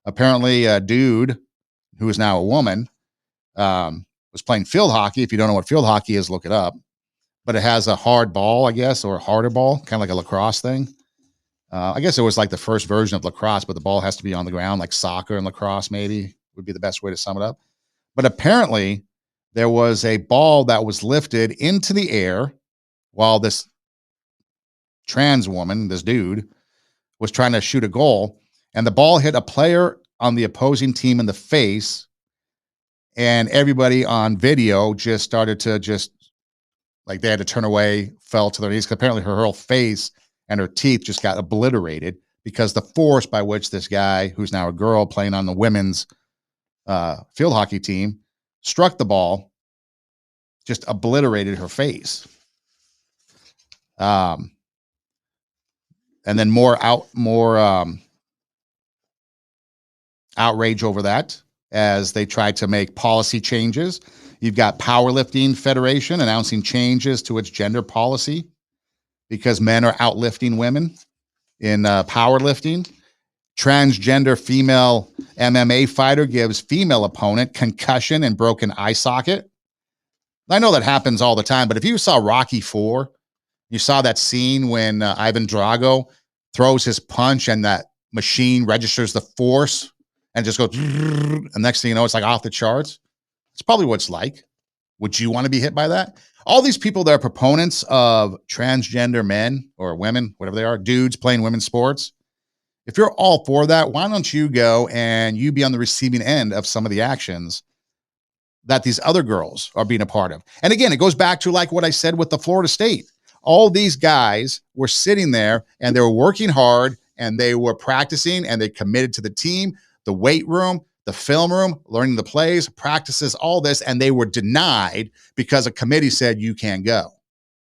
Apparently, a dude who is now a woman was playing field hockey. If you don't know what field hockey is, look it up. But it has a hard ball, I guess, or a harder ball, kind of like a lacrosse thing. I guess it was like the first version of lacrosse, but the ball has to be on the ground, like soccer and lacrosse maybe would be the best way to sum it up. But apparently, there was a ball that was lifted into the air while this trans woman, this dude, was trying to shoot a goal, and the ball hit a player on the opposing team in the face, and everybody on video just started to they had to turn away, fell to their knees, because apparently her whole face and her teeth just got obliterated because the force by which this guy, who's now a girl playing on the women's field hockey team, struck the ball, just obliterated her face. And then more outrage over that as they tried to make policy changes. You've got Powerlifting Federation announcing changes to its gender policy because men are outlifting women in powerlifting. Transgender female MMA fighter gives female opponent concussion and broken eye socket. I know that happens all the time, but if you saw Rocky IV You saw that scene when Ivan Drago throws his punch and that machine registers the force and just goes, and next thing you know, it's like off the charts. It's probably what it's like. Would you want to be hit by that? All these people that are proponents of transgender men or women, whatever they are, dudes playing women's sports, if you're all for that, why don't you go and you be on the receiving end of some of the actions that these other girls are being a part of? And again, it goes back to like what I said with the Florida State. All these guys were sitting there and they were working hard and they were practicing and they committed to the team, the weight room, the film room, learning the plays, practices, all this, and they were denied because a committee said you can't go.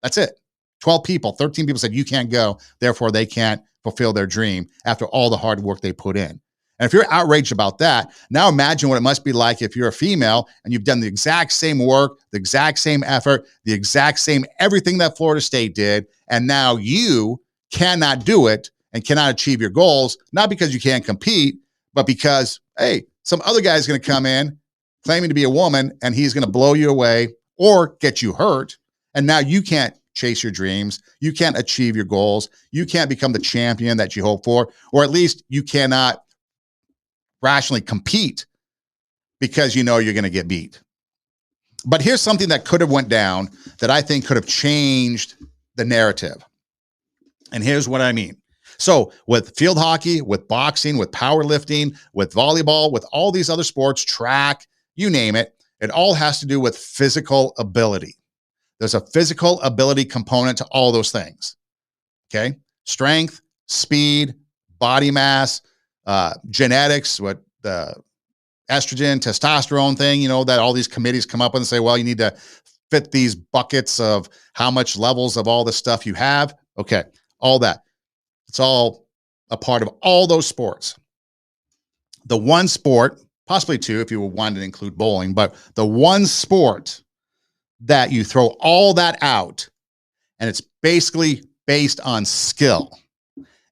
That's it. 12 people, 13 people said you can't go, therefore they can't fulfill their dream after all the hard work they put in. And if you're outraged about that, now imagine what it must be like if you're a female and you've done the exact same work, the exact same effort, the exact same everything that Florida State did, and now you cannot do it and cannot achieve your goals, not because you can't compete, but because, hey, some other guy's going to come in claiming to be a woman and he's going to blow you away or get you hurt. And now you can't chase your dreams. You can't achieve your goals. You can't become the champion that you hope for, or at least you cannot rationally compete because you know you're going to get beat. But here's something that could have went down that I think could have changed the narrative. And here's what I mean. So with field hockey, with boxing, with powerlifting, with volleyball, with all these other sports, track, you name it, it all has to do with physical ability. There's a physical ability component to all those things. Okay? Strength, speed, body mass, genetics, what the estrogen, testosterone thing, you know, that all these committees come up with and say, well, you need to fit these buckets of how much levels of all the stuff you have. Okay, all that. It's all a part of all those sports. The one sport, possibly two if you wanted to include bowling, but the one sport that you throw all that out and it's basically based on skill,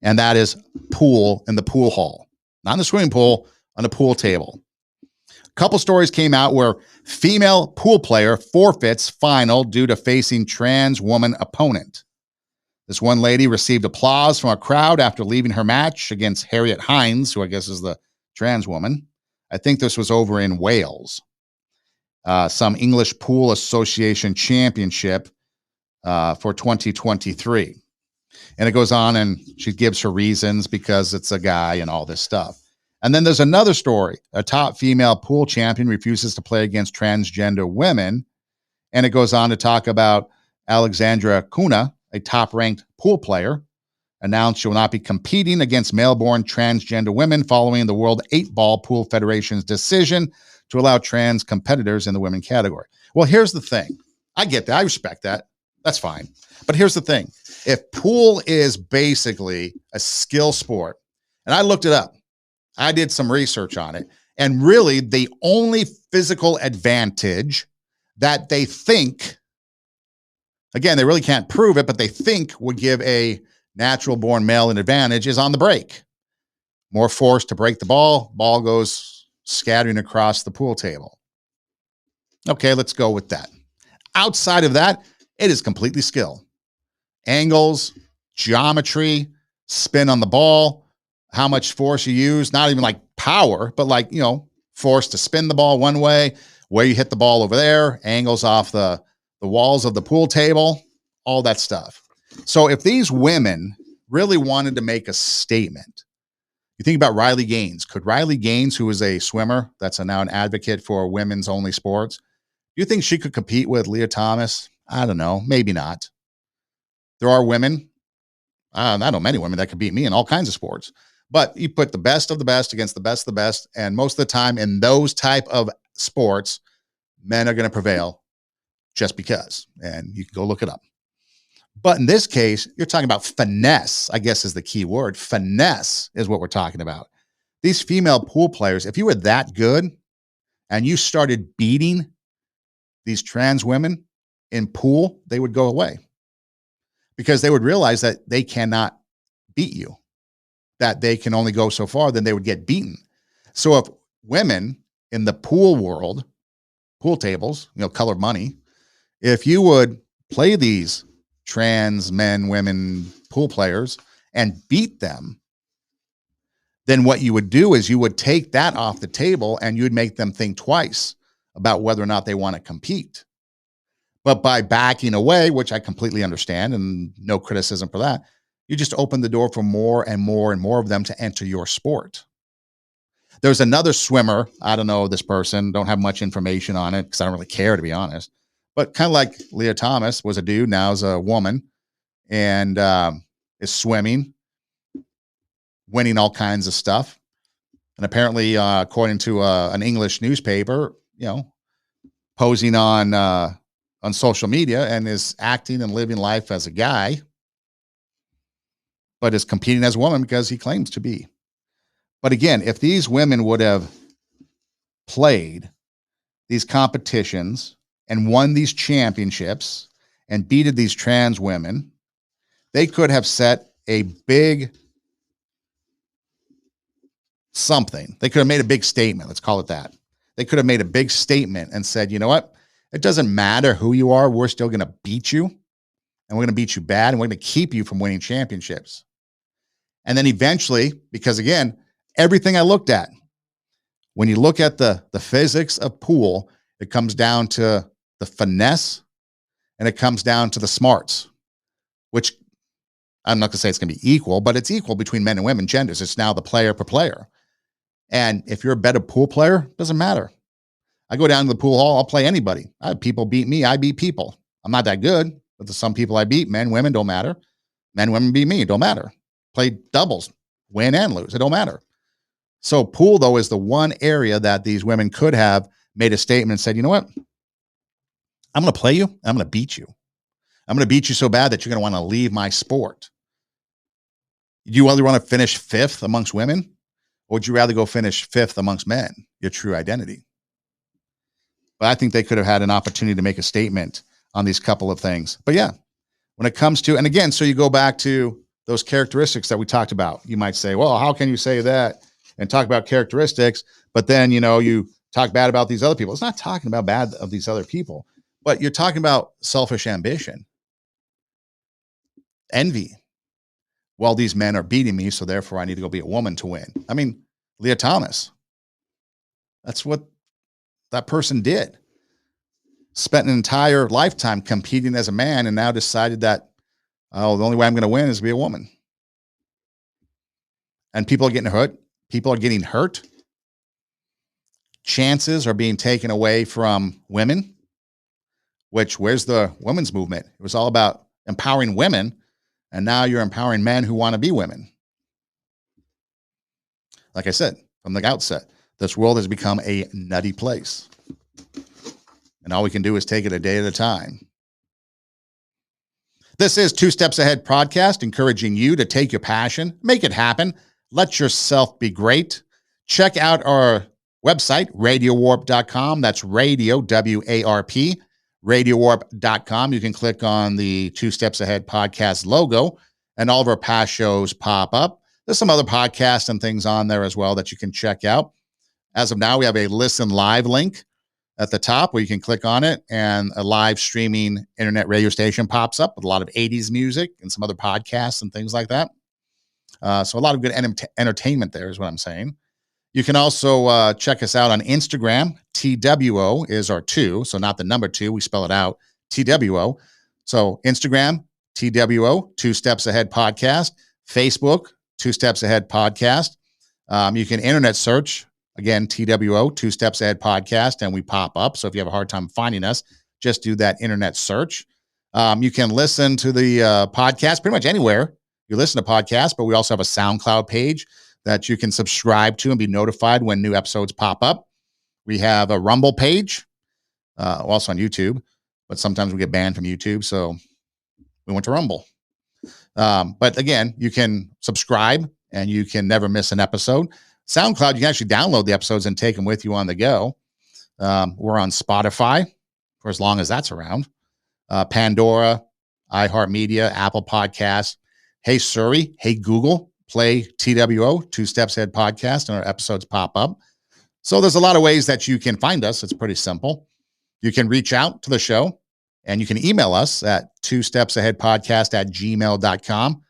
and that is pool in the pool hall. Not in the swimming pool, on the pool table. A couple stories came out where female pool player forfeits final due to facing trans woman opponent. This one lady received applause from a crowd after leaving her match against Harriet Hines, who I guess is the trans woman. I think this was over in Wales. Some English Pool Association championship for 2023. And it goes on and she gives her reasons because it's a guy and all this stuff. And then there's another story. A top female pool champion refuses to play against transgender women. And it goes on to talk about Alexandra Kuna, a top-ranked pool player, announced she will not be competing against male-born transgender women following the World 8-Ball Pool Federation's decision to allow trans competitors in the women category. Well, here's the thing. I get that. I respect that. That's fine. But here's the thing. If pool is basically a skill sport, and I looked it up, I did some research on it, and really the only physical advantage that they think, again, they really can't prove it, but they think would give a natural born male an advantage is on the break. More force to break the ball goes scattering across the pool table. Okay, let's go with that. Outside of that, it is completely skill. Angles, geometry, spin on the ball, how much force you use, not even like power, but like, you know, force to spin the ball one way, where you hit the ball over there, angles off the walls of the pool table, all that stuff. So if these women really wanted to make a statement, you think about Riley Gaines. Could Riley Gaines, who is a swimmer, that's now an advocate for women's only sports, do you think she could compete with Leah Thomas? I don't know. Maybe not. There are women, I know many women that could beat me in all kinds of sports, but you put the best of the best against the best of the best. And most of the time in those type of sports, men are going to prevail just because, and you can go look it up. But in this case, you're talking about finesse, I guess is the key word. Finesse is what we're talking about. These female pool players, if you were that good and you started beating these trans women in pool, they would go away because they would realize that they cannot beat you, that they can only go so far, then they would get beaten. So if women in the pool world, pool tables, you know, colored money, if you would play these trans men, women pool players and beat them, then what you would do is you would take that off the table and you'd make them think twice about whether or not they want to compete. But by backing away, which I completely understand and no criticism for that, you just open the door for more and more and more of them to enter your sport. There's another swimmer. I don't know this person, don't have much information on it because I don't really care, to be honest. But kind of like Leah Thomas was a dude, now is a woman, and is swimming, winning all kinds of stuff. And apparently, according to an English newspaper, posing on social media and is acting and living life as a guy, but is competing as a woman because he claims to be. But again, if these women would have played these competitions and won these championships and beated these trans women, they could have set a big something. They could have made a big statement. Let's call it that. They could have made a big statement and said, you know what? It doesn't matter who you are. We're still going to beat you, and we're going to beat you bad, and we're going to keep you from winning championships. And then eventually, because again, everything I looked at, when you look at the physics of pool, it comes down to the finesse and it comes down to the smarts, which I'm not going to say it's going to be equal, but it's equal between men and women genders. It's now the player per player. And if you're a better pool player, doesn't matter. I go down to the pool hall, I'll play anybody. I have people beat me, I beat people. I'm not that good, but there's some people I beat. Men, women, don't matter. Men, women beat me, don't matter. Play doubles, win and lose, it don't matter. So pool, though, is the one area that these women could have made a statement and said, you know what? I'm going to play you. I'm going to beat you. I'm going to beat you so bad that you're going to want to leave my sport. Do you rather want to finish fifth amongst women? Or would you rather go finish fifth amongst men, your true identity? But I think they could have had an opportunity to make a statement on these couple of things. But yeah, when it comes to, and again, so you go back to those characteristics that we talked about. You might say, well, how can you say that and talk about characteristics, but then, you talk bad about these other people? It's not talking about bad of these other people, but you're talking about selfish ambition, envy. Well, these men are beating me, so therefore I need to go be a woman to win. I mean, Leah Thomas, that's what that person did. Spent an entire lifetime competing as a man and now decided that, oh, the only way I'm going to win is to be a woman. And people are getting hurt. People are getting hurt. Chances are being taken away from women, which, where's the women's movement? It was all about empowering women, and now you're empowering men who want to be women. Like I said, from the outset, this world has become a nutty place. And all we can do is take it a day at a time. This is Two Steps Ahead podcast, encouraging you to take your passion, make it happen, let yourself be great. Check out our website, radiowarp.com. That's radio, W-A-R-P, radiowarp.com. You can click on the Two Steps Ahead podcast logo, and all of our past shows pop up. There's some other podcasts and things on there as well that you can check out. As of now, we have a listen live link at the top where you can click on it, and a live streaming internet radio station pops up with a lot of 80s music and some other podcasts and things like that. So a lot of good entertainment there is what I'm saying. You can also check us out on Instagram. TWO is our 2, so not the number 2. We spell it out, TWO. So Instagram, TWO, Two Steps Ahead Podcast. Facebook, Two Steps Ahead Podcast. You can internet search, again, TWO, Two Steps Ahead Podcast, and we pop up. So if you have a hard time finding us, just do that internet search. You can listen to the podcast pretty much anywhere you listen to podcasts, but we also have a SoundCloud page that you can subscribe to and be notified when new episodes pop up. We have a Rumble page, also on YouTube, but sometimes we get banned from YouTube, so we went to Rumble. But again, you can subscribe and you can never miss an episode. SoundCloud, you can actually download the episodes and take them with you on the go. We're on Spotify for as long as that's around. Pandora, iHeartMedia, Apple Podcasts. Hey Siri, hey Google, play TWO, Two Steps Ahead Podcast, and our episodes pop up. So there's a lot of ways that you can find us. It's pretty simple. You can reach out to the show. And you can email us at twostepsaheadpodcast@gmail.com.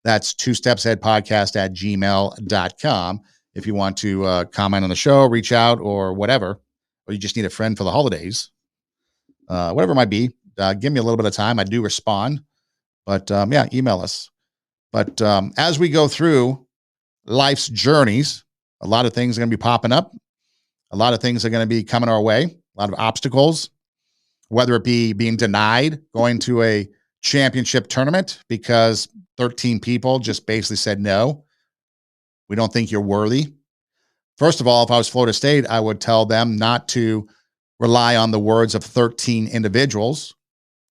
That's twostepsaheadpodcast@gmail.com. If you want to comment on the show, reach out, or whatever, or you just need a friend for the holidays, whatever it might be, give me a little bit of time. I do respond, but yeah, email us. But as we go through life's journeys, a lot of things are going to be popping up. A lot of things are going to be coming our way, a lot of obstacles, whether it be being denied going to a championship tournament because 13 people just basically said, no, we don't think you're worthy. First of all, if I was Florida State, I would tell them not to rely on the words of 13 individuals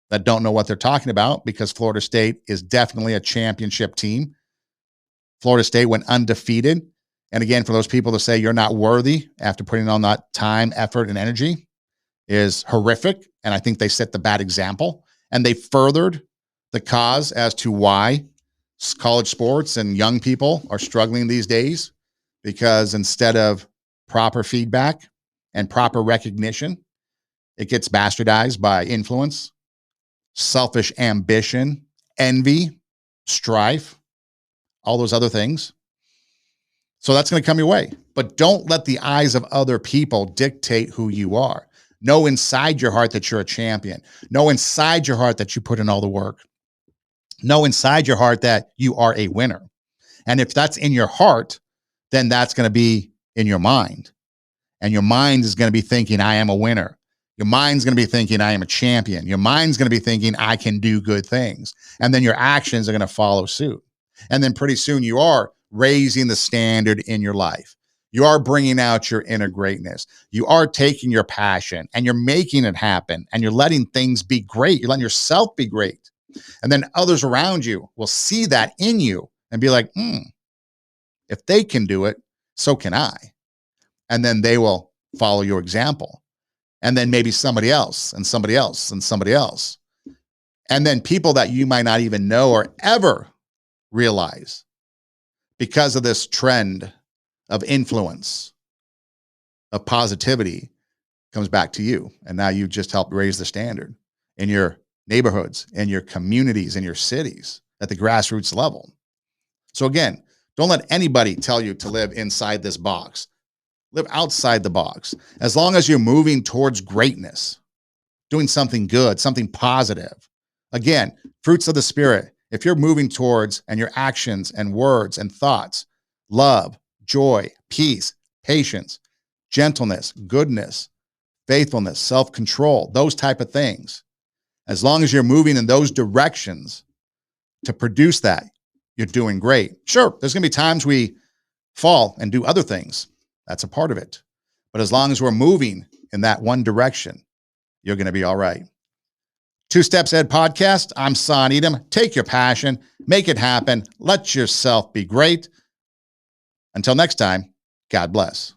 that don't know what they're talking about, because Florida State is definitely a championship team. Florida State went undefeated. And again, for those people to say you're not worthy after putting on that time, effort, and energy is horrific. And I think they set the bad example. And they furthered the cause as to why college sports and young people are struggling these days, because instead of proper feedback and proper recognition, it gets bastardized by influence, selfish ambition, envy, strife, all those other things. So that's going to come your way. But don't let the eyes of other people dictate who you are. Know inside your heart that you're a champion. Know inside your heart that you put in all the work. Know inside your heart that you are a winner. And if that's in your heart, then that's going to be in your mind. And your mind is going to be thinking, I am a winner. Your mind's going to be thinking, I am a champion. Your mind's going to be thinking, I can do good things. And then your actions are going to follow suit. And then pretty soon you are raising the standard in your life. You are bringing out your inner greatness. You are taking your passion and you're making it happen, and you're letting things be great. You're letting yourself be great. And then others around you will see that in you and be like, if they can do it, so can I. And then they will follow your example. And then maybe somebody else and somebody else and somebody else. And then people that you might not even know or ever realize, because of this trend of influence, of positivity, comes back to you. And now you just helped raise the standard in your neighborhoods, in your communities, in your cities, at the grassroots level. So again, don't let anybody tell you to live inside this box. Live outside the box. As long as you're moving towards greatness, doing something good, something positive. Again, fruits of the spirit. If you're moving towards, and your actions and words and thoughts, love, joy, peace, patience, gentleness, goodness, faithfulness, self-control, those type of things. As long as you're moving in those directions to produce that, you're doing great. Sure, there's going to be times we fall and do other things. That's a part of it. But as long as we're moving in that one direction, you're going to be all right. Two Steps Ahead Podcast. I'm Son Edom. Take your passion, make it happen. Let yourself be great. Until next time, God bless.